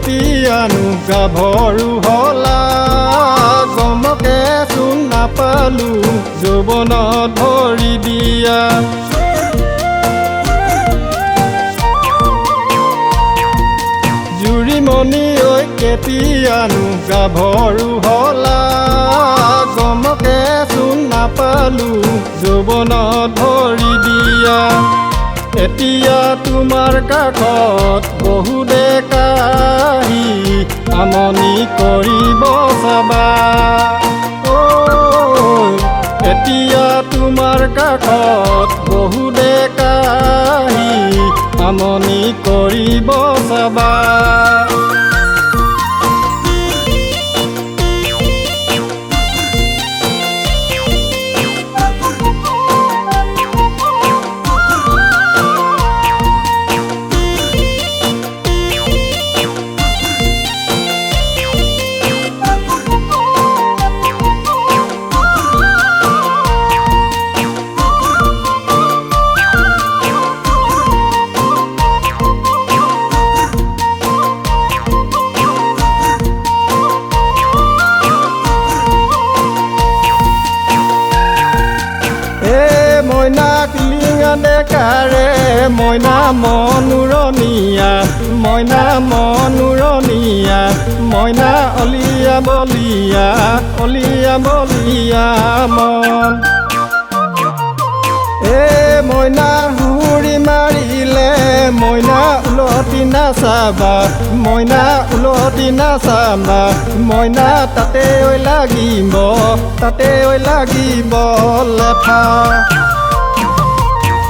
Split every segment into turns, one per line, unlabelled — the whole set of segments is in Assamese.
কেতিয়ানো গাভৰু হলা গমকে চোন নাপালো যৌৱনত ভৰি দিয়া জুৰিমণি ঐ কেতিয়ানো গাভৰু হলা গমকে চোন নাপালো যৌৱনত ভৰি দিয়া এতিয়া তোমাৰ কাষত বহু ডেকাহি আমনি কৰিব চাবা এতিয়া তোমাৰ কাষত বহু ডেকাহি আমনি কৰিব চাবা মইনা কিলিঙা ডেকাৰে মইনা মনুৰণীয়া মইনা মনুৰণীয়া মইনা অলিয়া বলিয়া মন মইনা হুৰি মাৰিলে মইনা উলটি নাচাবা মইনা উলটি নাচাবা মইনা তাতে লাগিব লেফা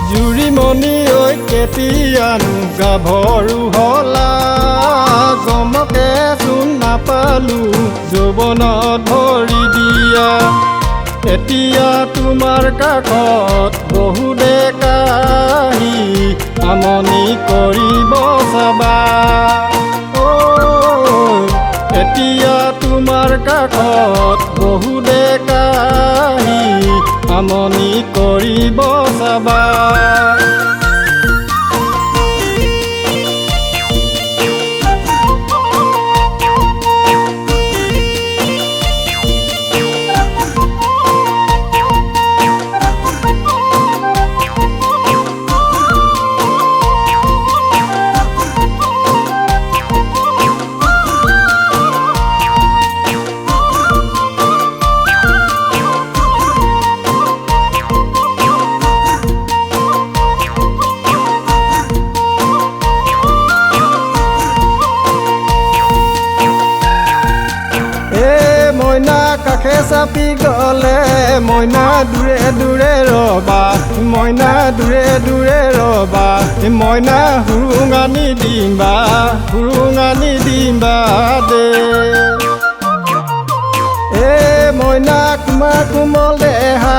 জুৰিমণি ঐ কেতিয়ানো গাভৰু হলা গমকে চোন নাপালো যৌৱনত ভৰি দিয়া এতিয়া তোমাৰ কাষত বহু ডেকাহি আমনি কৰিব চাবা এতিয়া তোমাৰ কাষত বহু ডেকাহি আমনি কৰিব চাবা মইনা কাষে চাপি গ'লে মইনা দূৰে দূৰে ৰবা মইনা দূৰে দূৰে ৰবা মইনা হুৰুঙানি দিবা দে মইনা কুমাৰ কোমল দেহা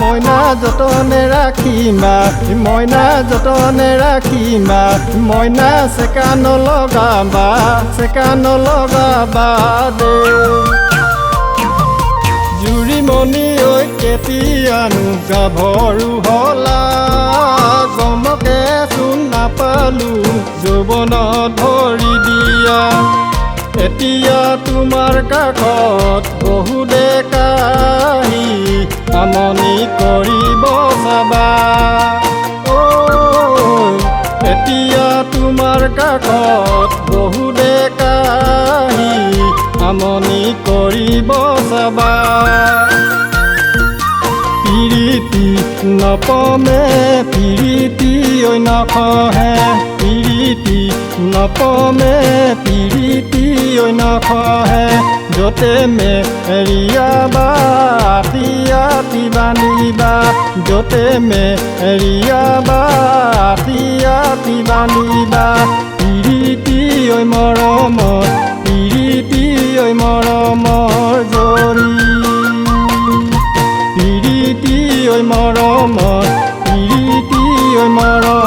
মইনা যতনে ৰাখিবা মইনা যতনে ৰাখিবা মইনা চেকা নলগাবা দে জুৰিমণি ঐ কেতিয়ানো গাভৰু হলা গমকে চোন নাপালো যৌৱনত ভৰি দিয়া এতিয়া তোমাৰ কাষত বহু ডেকাহি আমনি কৰিব চাবা এতিয়া তোমাৰ কাষত বহু ডেকাহি আমনি কৰিব চাবা পিৰিতি নপমে পিৰিতি ঐ নখহে পিৰিতি নপমে পিৰিতি ঐ নখহে য'তে মেৰিয়াবা আতি বান্ধিবা য'তে মেৰিয়াবা আতি বান্ধিবা পিৰিতি ঐ মৰমৰ পিৰিতি ঐ মৰমৰ জৰি পিৰিতি ঐ মৰমৰ পিৰিতি ঐ মৰমৰ